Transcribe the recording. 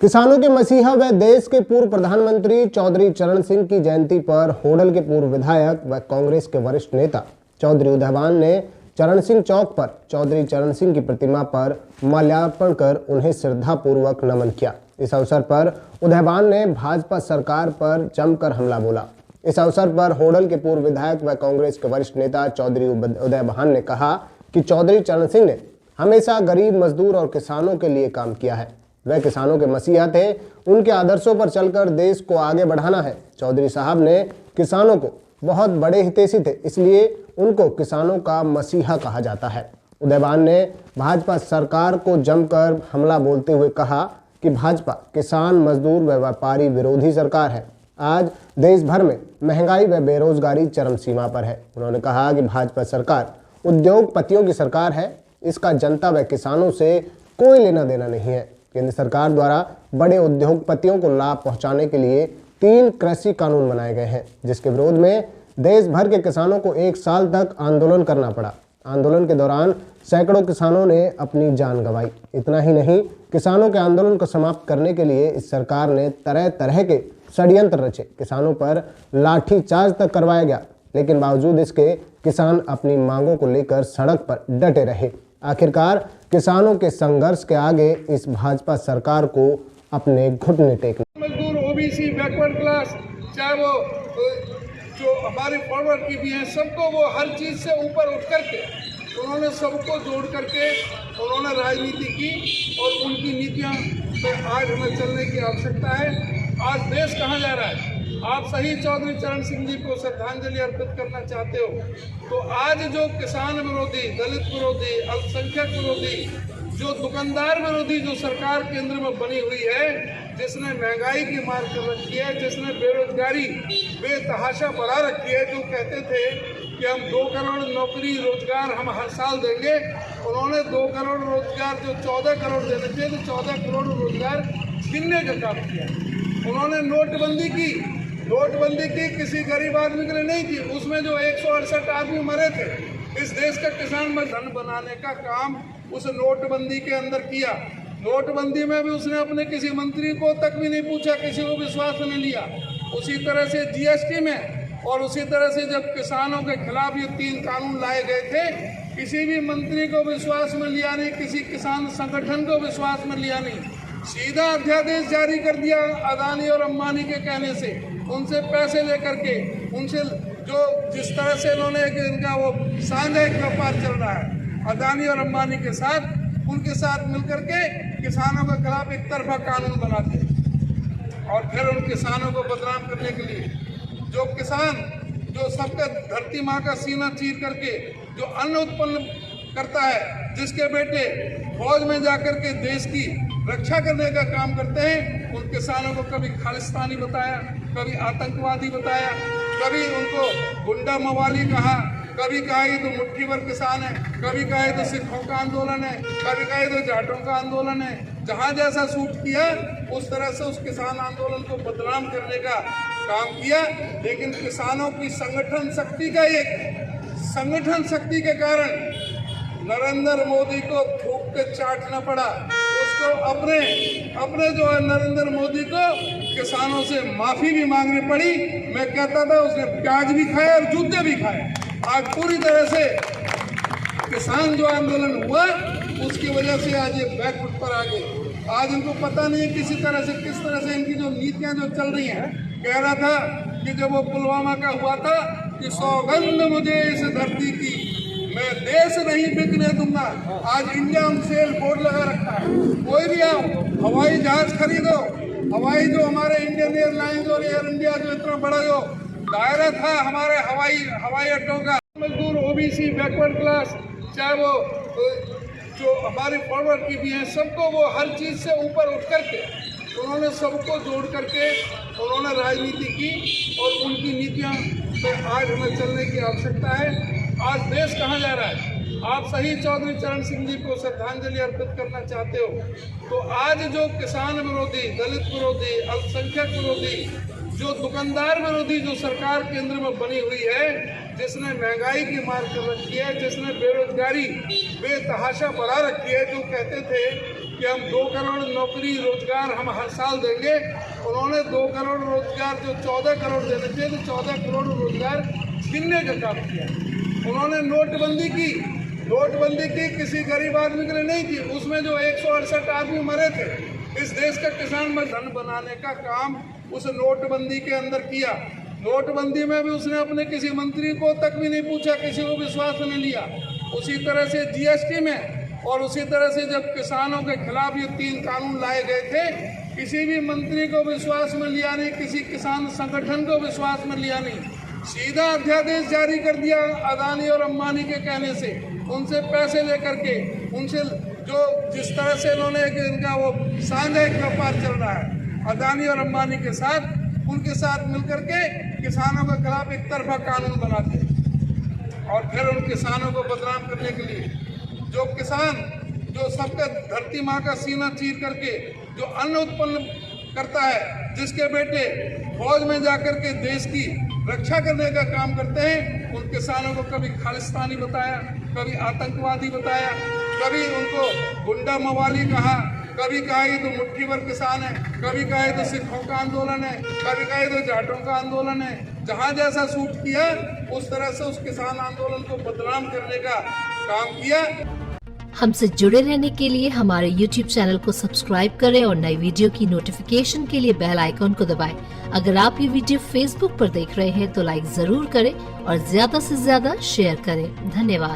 किसानों के मसीहा व देश के पूर्व प्रधानमंत्री चौधरी चरण सिंह की जयंती पर होडल के पूर्व विधायक व कांग्रेस के वरिष्ठ नेता चौधरी उदयभान ने चरण सिंह चौक पर चौधरी चरण सिंह की प्रतिमा पर माल्यार्पण कर उन्हें श्रद्धापूर्वक नमन किया। इस अवसर पर उदयभान ने भाजपा सरकार पर जमकर हमला बोला। इस अवसर पर होडल के पूर्व विधायक व कांग्रेस के वरिष्ठ नेता चौधरी उदयभान ने कहा कि चौधरी चरण सिंह ने हमेशा गरीब, मजदूर और किसानों के लिए काम किया है। वह किसानों के मसीहा थे। उनके आदर्शों पर चलकर देश को आगे बढ़ाना है। चौधरी साहब ने किसानों को बहुत बड़े हितैषी थे, इसलिए उनको किसानों का मसीहा कहा जाता है। उदयभान ने भाजपा सरकार को जमकर हमला बोलते हुए कहा कि भाजपा किसान, मजदूर व व्यापारी विरोधी सरकार है। आज देश भर में महंगाई व बेरोजगारी चरम सीमा पर है। उन्होंने कहा कि भाजपा सरकार उद्योगपतियों की सरकार है। इसका जनता व किसानों से कोई लेना देना नहीं है। केंद्र सरकार द्वारा बड़े उद्योगपतियों को लाभ पहुंचाने के लिए 3 कृषि कानून बनाए गए हैं, जिसके विरोध में देश भर के किसानों को 1 साल तक आंदोलन करना पड़ा। आंदोलन के दौरान सैकड़ों किसानों ने अपनी जान गंवाई। इतना ही नहीं, किसानों के आंदोलन को समाप्त करने के लिए इस सरकार ने तरह तरह के षड्यंत्र रचे। किसानों पर लाठीचार्ज तक करवाया गया, लेकिन बावजूद इसके किसान अपनी मांगों को लेकर सड़क पर डटे रहे। आखिरकार किसानों के संघर्ष के आगे इस भाजपा सरकार को अपने घुटने टेकने। मजदूर, ओबीसी, बैकवर्ड क्लास, चाहे वो जो हमारे फॉरवर्ड की भी हैं, सबको वो हर चीज़ से ऊपर उठ करके उन्होंने सबको जोड़ करके उन्होंने राजनीति की और उनकी नीतियां पे आज हमें चलने की आवश्यकता है। आज देश कहाँ जा रहा है? आप सही चौधरी चरण सिंह जी को श्रद्धांजलि अर्पित करना चाहते हो तो आज जो किसान विरोधी, दलित विरोधी, अल्पसंख्यक विरोधी, जो दुकानदार विरोधी जो सरकार केंद्र में बनी हुई है, जिसने महंगाई की मार कर रखी है, जिसने बेरोजगारी बेतहाशा बढ़ा रखी है, जो कहते थे कि हम 2 करोड़ नौकरी रोजगार हम हर साल देंगे, उन्होंने 2 करोड़ रोजगार जो 14 करोड़ देने थे तो 14 करोड़ रोजगार छीनने का काम किया। उन्होंने नोटबंदी की, किसी गरीब आदमी के लिए नहीं की। उसमें जो 168 आदमी मरे थे, इस देश का किसान में धन बनाने का काम उस नोटबंदी के अंदर किया। नोटबंदी में भी उसने अपने किसी मंत्री को तक भी नहीं पूछा, किसी को विश्वास में लिया। उसी तरह से जीएसटी में और उसी तरह से जब किसानों के खिलाफ ये 3 कानून लाए गए थे, किसी भी मंत्री को विश्वास में लिया नहीं, किसी किसान संगठन को विश्वास में लिया नहीं। सीधा अध्यादेश जारी कर दिया अदानी और अंबानी के कहने से, उनसे पैसे लेकर के, उनसे जो जिस तरह से इन्होंने इनका वो साझा व्यापार चल रहा है अदानी और अंबानी के साथ, उनके साथ मिलकर के किसानों के खिलाफ एक तरफा कानून बनाते और फिर उन किसानों को बदनाम करने के लिए जो किसान जो सबका धरती माँ का सीना चीर करके जो अन्न उत्पन्न करता है, जिसके बेटे फौज में जाकर के देश की रक्षा करने का काम करते हैं, उन किसानों को कभी खालिस्तानी बताया, कभी आतंकवादी बताया, कभी उनको गुंडा मवाली कहा, कभी कहा ये तो मुट्ठी भर किसान है, कभी कहा ये तो सिखों का आंदोलन है, कभी कहा ये तो जाटों का आंदोलन है। जहाँ जैसा सूट किया उस तरह से उस किसान आंदोलन को बदनाम करने का काम किया। लेकिन किसानों की संगठन शक्ति के कारण नरेंद्र मोदी को थूक के चाटना पड़ा। उसको अपने जो है नरेंद्र मोदी को किसानों से माफी भी मांगनी पड़ी। मैं कहता था उसने प्याज भी खाया और जूते भी खाए। आज पूरी तरह से किसान जो आंदोलन हुआ उसकी वजह से आज ये बैकफुट पर आ गए। आज इनको पता नहीं है किस तरह से इनकी जो नीतियां जो चल रही हैं। कह रहा था कि जब वो पुलवामा का हुआ था कि सौगंध मुझे इस धरती की, मैं देश नहीं बिकने दूंगा। आज इंडिया ऑन सेल बोर्ड लगा रखा है। कोई भी आओ, हवाई जहाज खरीदो, हवाई जो हमारे इंडियन एयरलाइंस और एयर इंडिया जो इतना बड़ा जो दायरा था हमारे हवाई अड्डों का, मजदूर, ओबीसी, बैकवर्ड क्लास, चाहे वो जो हमारे फॉरवर्ड की भी हैं, सबको वो हर चीज़ से ऊपर उठ करके उन्होंने सबको जोड़ करके उन्होंने राजनीति की और उनकी नीतियां पे आज हमें चलने की आवश्यकता है। आज देश कहाँ जा रहा है? आप सही चौधरी चरण सिंह जी को श्रद्धांजलि अर्पित करना चाहते हो तो आज जो किसान विरोधी, दलित विरोधी, अल्पसंख्यक विरोधी, जो दुकानदार विरोधी जो सरकार केंद्र में बनी हुई है, जिसने महंगाई की मार कर रखी है, जिसने बेरोजगारी बेतहाशा बढ़ा रखी है, जो कहते थे कि हम 2 करोड़ नौकरी रोजगार हम हर साल देंगे। उन्होंने 2 करोड़ रोजगार जो 14 करोड़ देने थे तो 14 करोड़ रोजगार छीनने का काम किया। उन्होंने नोटबंदी की, किसी गरीब आदमी के लिए नहीं की। उसमें जो 168 आदमी मरे थे, इस देश का किसान में धन बनाने का काम उस नोटबंदी के अंदर किया। नोटबंदी में भी उसने अपने किसी मंत्री को तक भी नहीं पूछा, किसी को विश्वास में लिया। उसी तरह से जीएसटी में और उसी तरह से जब किसानों के खिलाफ ये 3 कानून लाए गए थे, किसी भी मंत्री को विश्वास में लिया नहीं, किसी किसान संगठन को विश्वास में लिया नहीं, सीधा अध्यादेश जारी कर दिया अदानी और अंबानी के कहने से, उनसे पैसे लेकर के, उनसे जो जिस तरह से इन्होंने इनका वो साझा व्यापार चल रहा है अदानी और अंबानी के साथ, उनके साथ मिलकर के किसानों के खिलाफ एक तरफा कानून बनाते और फिर उन किसानों को बदनाम करने के लिए जो किसान जो सबका धरती माँ का सीना चीर करके जो अन्न उत्पन्न करता है, जिसके बेटे फौज में जाकर के देश की रक्षा करने का काम करते हैं, उन किसानों को कभी खालिस्तानी बताया, कभी आतंकवादी बताया, कभी उनको गुंडा मवाली कहा, कभी कहा ये तो मुट्ठी भर किसान है, कभी कहा ये तो सिखों का आंदोलन है, कभी कहा ये तो जाटों का आंदोलन है। जहाँ जैसा सूट किया उस तरह से उस किसान आंदोलन को बदनाम करने का काम किया। हमसे जुड़े रहने के लिए हमारे YouTube चैनल को सब्सक्राइब करें और नई वीडियो की नोटिफिकेशन के लिए बेल आइकॉन को दबाएं। अगर आप ये वीडियो Facebook पर देख रहे हैं तो लाइक जरूर करें और ज्यादा से ज्यादा शेयर करें। धन्यवाद।